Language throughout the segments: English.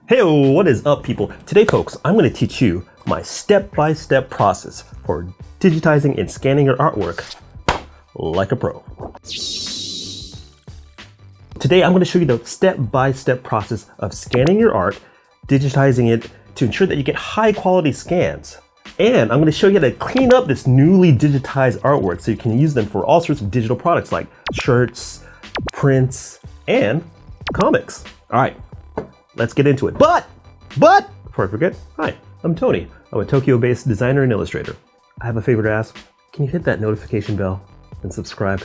Hey, what is up, people? Today, folks, I'm going to teach you my step-by-step process for digitizing and scanning your artwork like a pro. Today, I'm going to show you the step-by-step process of scanning your art, digitizing it to ensure that you get high-quality scans. And I'm going to show you how to clean up this newly digitized artwork so you can use them for all sorts of digital products like shirts, prints, and comics. All right. Let's get into it. But, before I forget, hi, I'm Tony. I'm a Tokyo-based designer and illustrator. I have a favor to ask. Can you hit that notification bell and subscribe?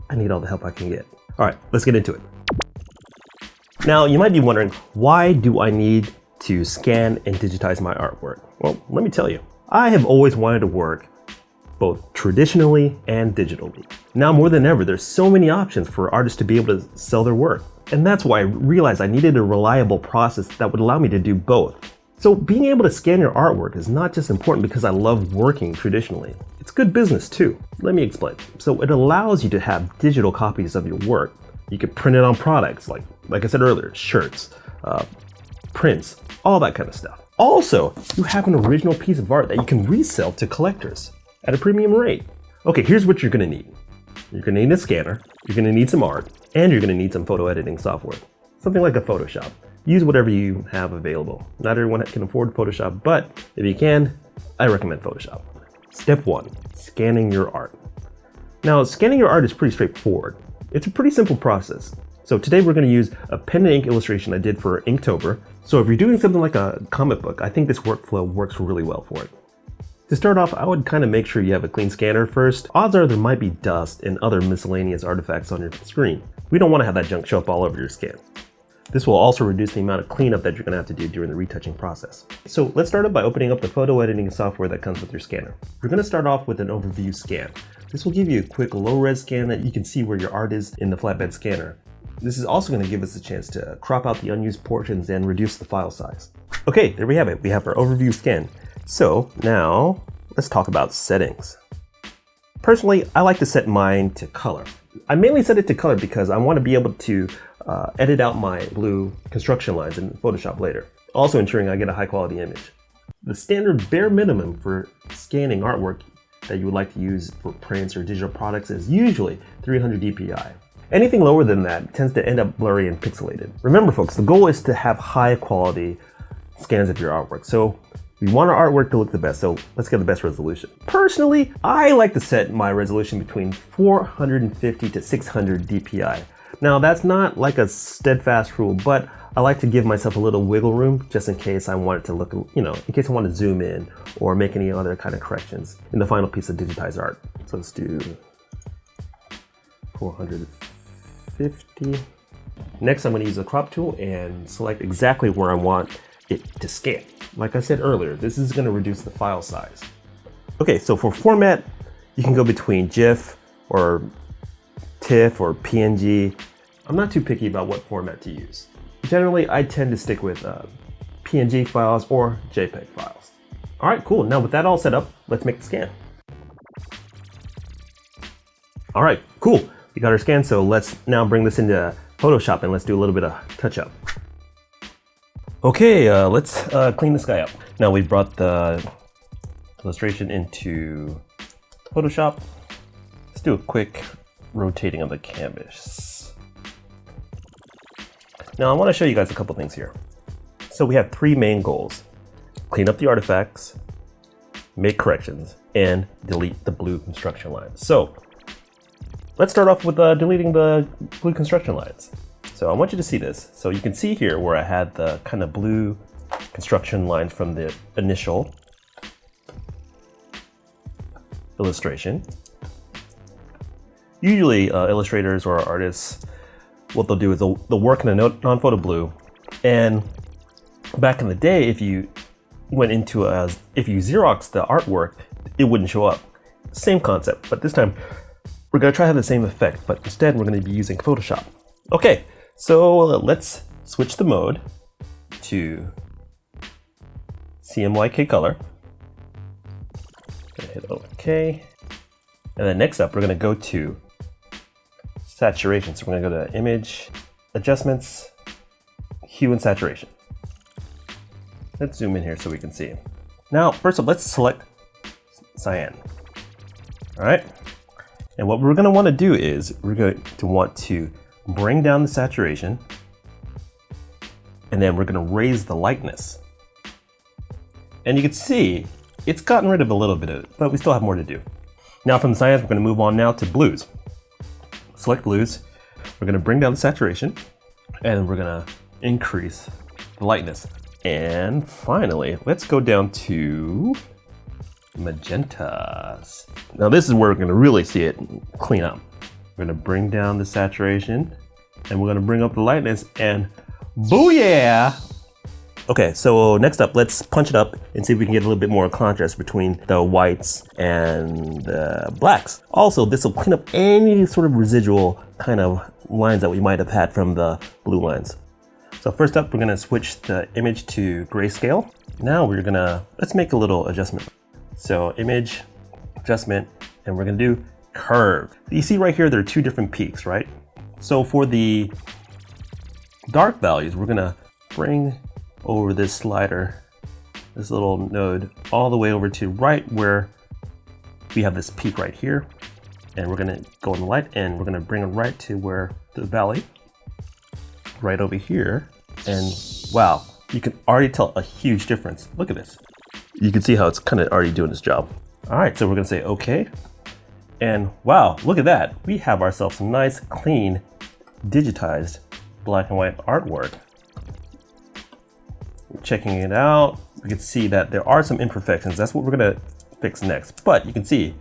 I need all the help I can get. All right, let's get into it. Now, you might be wondering, why do I need to scan and digitize my artwork? Well, let me tell you. I have always wanted to work both traditionally and digitally. Now more than ever, there's so many options for artists to be able to sell their work. And that's why I realized I needed a reliable process that would allow me to do both. So being able to scan your artwork is not just important because I love working traditionally. It's good business too. Let me explain. So it allows you to have digital copies of your work. You can print it on products like I said earlier, shirts, prints, all that kind of stuff. Also, you have an original piece of art that you can resell to collectors at a premium rate. Okay, here's what you're gonna need. You're gonna need a scanner, you're gonna need some art, and you're gonna need some photo editing software. Something like a Photoshop. Use whatever you have available. Not everyone can afford Photoshop, but if you can, I recommend Photoshop. Step 1, scanning your art. Now, scanning your art is pretty straightforward. It's a pretty simple process. So today we're gonna use a pen and ink illustration I did for Inktober. So if you're doing something like a comic book, I think this workflow works really well for it. To start off, I would kind of make sure you have a clean scanner first. Odds are there might be dust and other miscellaneous artifacts on your screen. We don't want to have that junk show up all over your scan. This will also reduce the amount of cleanup that you're going to have to do during the retouching process. So let's start up by opening up the photo editing software that comes with your scanner. We're going to start off with an overview scan. This will give you a quick low-res scan that you can see where your art is in the flatbed scanner. This is also going to give us a chance to crop out the unused portions and reduce the file size. Okay, there we have it. We have our overview scan. So now let's talk about settings. Personally, I like to set mine to color. I mainly set it to color because I want to be able to edit out my blue construction lines in Photoshop later, also ensuring I get a high quality image. The standard bare minimum for scanning artwork that you would like to use for prints or digital products is usually 300 dpi. Anything lower than that tends to end up blurry and pixelated. Remember folks, the goal is to have high quality scans of your artwork. So we want our artwork to look the best, so let's get the best resolution. Personally, I like to set my resolution between 450 to 600 dpi. Now that's not like a steadfast rule, but I like to give myself a little wiggle room just in case I want it to look, in case I want to zoom in or make any other kind of corrections in the final piece of digitized art. So let's do 450. Next, I'm going to use the crop tool and select exactly where I want it to scan. Like I said earlier, this is going to reduce the file size. Okay, so for format, you can go between GIF or TIFF or PNG. I'm not too picky about what format to use. Generally, I tend to stick with PNG files or JPEG files. All right, cool. Now with that all set up, let's make the scan. All right, cool. We got our scan, so let's now bring this into Photoshop and let's do a little bit of touch up. Okay, let's clean this guy up. Now we've brought the illustration into Photoshop. Let's do a quick rotating of the canvas. Now I want to show you guys a couple things here. So we have three main goals: clean up the artifacts, make corrections, and delete the blue construction lines. So let's start off with deleting the blue construction lines. So I want you to see this. So you can see here where I had the kind of blue construction lines from the initial illustration. Usually illustrators or artists, what they'll do is they'll work in a non-photo blue. And back in the day, if you Xerox the artwork, it wouldn't show up. Same concept, but this time we're gonna try to have the same effect, but instead we're gonna be using Photoshop. Okay. So let's switch the mode to CMYK color. Hit OK. And then next up, we're going to go to saturation. So we're going to go to Image, Adjustments, Hue and Saturation. Let's zoom in here so we can see. Now, first up, let's select cyan. All right. And what we're going to want to do is we're going to want to bring down the saturation, and then we're going to raise the lightness. And you can see it's gotten rid of a little bit of it, but we still have more to do. Now from the cyans, we're going to move on now to blues. Select blues. We're going to bring down the saturation, and we're going to increase the lightness. And finally, let's go down to magentas. Now this is where we're going to really see it clean up. We're going to bring down the saturation, and we're going to bring up the lightness, and booyah! Okay, so next up, let's punch it up and see if we can get a little bit more contrast between the whites and the blacks. Also, this will clean up any sort of residual kind of lines that we might have had from the blue lines. So first up, we're going to switch the image to grayscale. Now we're going to, let's make a little adjustment. So image, adjustment, and we're going to do curve. You see right here, there are two different peaks, right? So for the dark values, we're going to bring over this slider, this little node, all the way over to right where we have this peak right here. And we're going to go in the light, and we're going to bring it right to where the valley, right over here. And wow, you can already tell a huge difference. Look at this. You can see how it's kind of already doing its job. All right, so we're gonna say okay. And wow, look at that. We have ourselves some nice, clean, digitized black and white artwork. Checking it out, we can see that there are some imperfections. That's what we're gonna fix next. But you can see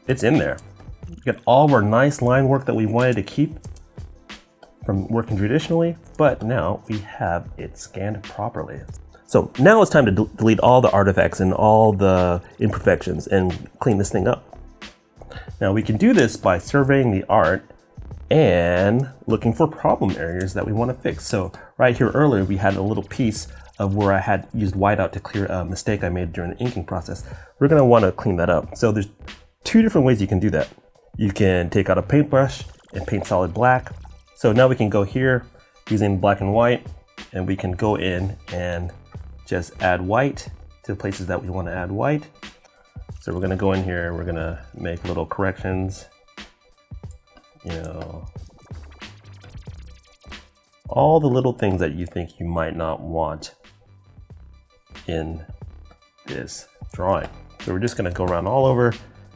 it's in there. We got all of our nice line work that we wanted to keep from working traditionally, but now we have it scanned properly. So now it's time to delete all the artifacts and all the imperfections and clean this thing up. Now we can do this by surveying the art and looking for problem areas that we want to fix. So right here earlier, we had a little piece of where I had used whiteout to clear a mistake I made during the inking process. We're going to want to clean that up. So there's two different ways you can do that. You can take out a paintbrush and paint solid black. So now we can go here using black and white, and we can go in and just add white to the places that we want to add white. So we're going to go in here, we're going to make little corrections, you know, all the little things that you think you might not want in this drawing. So we're just going to go around all over,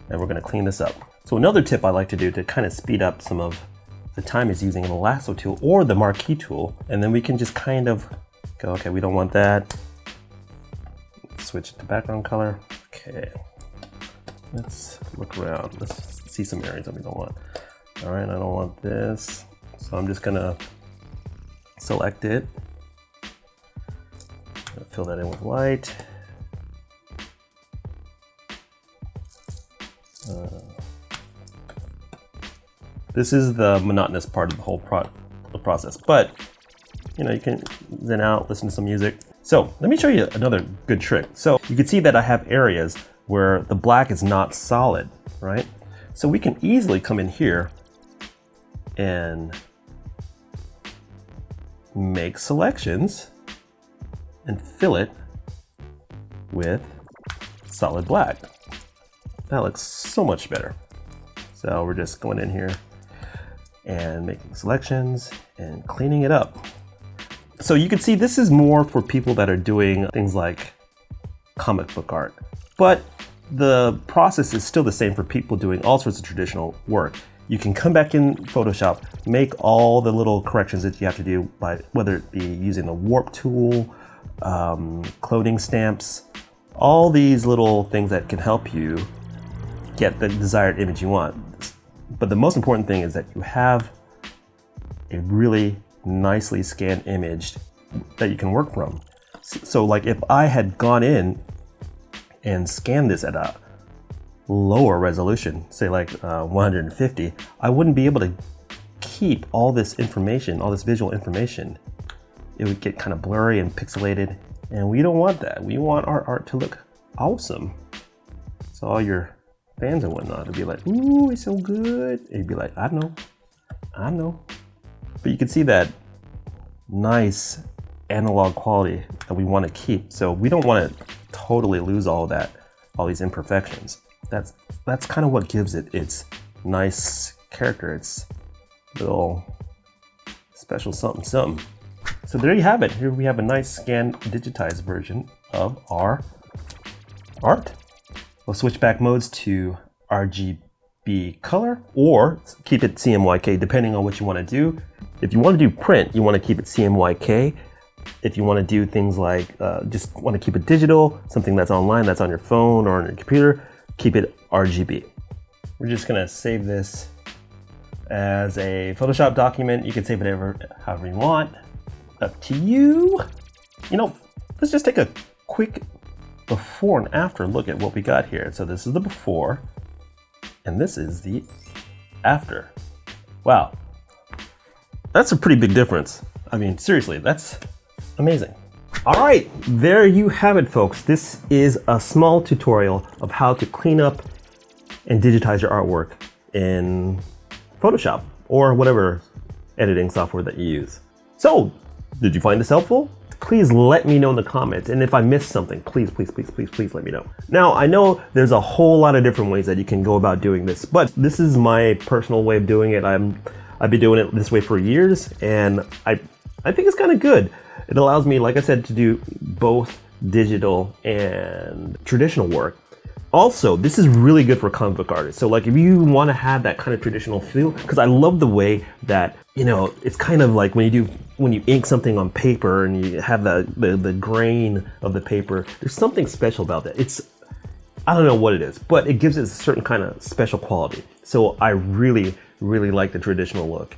and we're going to clean this up. So another tip I like to do to kind of speed up some of the time is using the lasso tool or the marquee tool, and then we can just kind of go, okay, we don't want that. Switch it to background color. Okay, let's look around. Let's see some areas that we don't want. All right, I don't want this. So I'm just gonna select it. Fill that in with white. This is the monotonous part of the whole process, but you know, you can zen out, listen to some music. So let me show you another good trick. So you can see that I have areas where the black is not solid, right? So we can easily come in here and make selections and fill it with solid black. That looks so much better. So we're just going in here and making selections and cleaning it up. So you can see this is more for people that are doing things like comic book art, but the process is still the same for people doing all sorts of traditional work. You can come back in Photoshop, make all the little corrections that you have to do by whether it be using the warp tool, clothing stamps, all these little things that can help you get the desired image you want. But the most important thing is that you have a really nicely scanned image that you can work from. So like if I had gone in and scanned this at a lower resolution, say like 150, I wouldn't be able to keep all this information, all this visual information. It would get kind of blurry and pixelated, and we don't want that. We want our art to look awesome. So all your fans and whatnot would be like, ooh, it's so good. And you'd be like, I know. But you can see that nice analog quality that we want to keep. So we don't want to totally lose all that, all these imperfections. That's kind of what gives it its nice character, its little special something something. So there you have it. Here we have a nice scanned digitized version of our art. We'll switch back modes to RGB color or keep it CMYK depending on what you want to do. If you want to do print, you want to keep it CMYK. If you want to do things like just want to keep it digital, something that's online, that's on your phone or on your computer, keep it RGB. We're just going to save this as a Photoshop document. You can save it however you want. Up to you. You know, let's just take a quick before and after look at what we got here. So this is the before and this is the after. Wow. That's a pretty big difference. I mean, seriously, that's amazing. All right, there you have it, folks. This is a small tutorial of how to clean up and digitize your artwork in Photoshop or whatever editing software that you use. So, did you find this helpful? Please let me know in the comments. And if I missed something, please let me know. Now, I know there's a whole lot of different ways that you can go about doing this, but this is my personal way of doing it. I've been doing it this way for years, and I think it's kind of good. It allows me, like I said, to do both digital and traditional work. Also, this is really good for comic book artists. So like if you want to have that kind of traditional feel, because I love the way that, you know, it's kind of like when you ink something on paper and you have the grain of the paper, there's something special about that. I don't know what it is, but it gives it a certain kind of special quality. So I really like the traditional look.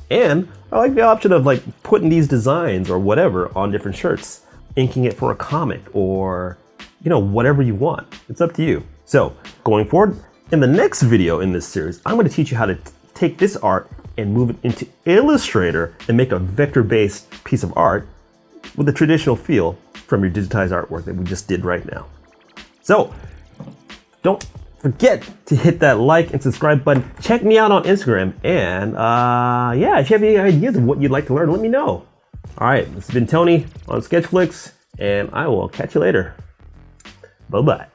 And I like the option of like putting these designs or whatever on different shirts, inking it for a comic or, you know, whatever you want. It's up to you. So going forward, in the next video in this series, I'm going to teach you how to take this art and move it into Illustrator and make a vector-based piece of art with a traditional feel from your digitized artwork that we just did right now. So don't forget to hit that like and subscribe button. Check me out on Instagram. And yeah, if you have any ideas of what you'd like to learn, let me know. All right, this has been Tony on Sketchflix, and I will catch you later. Bye-bye.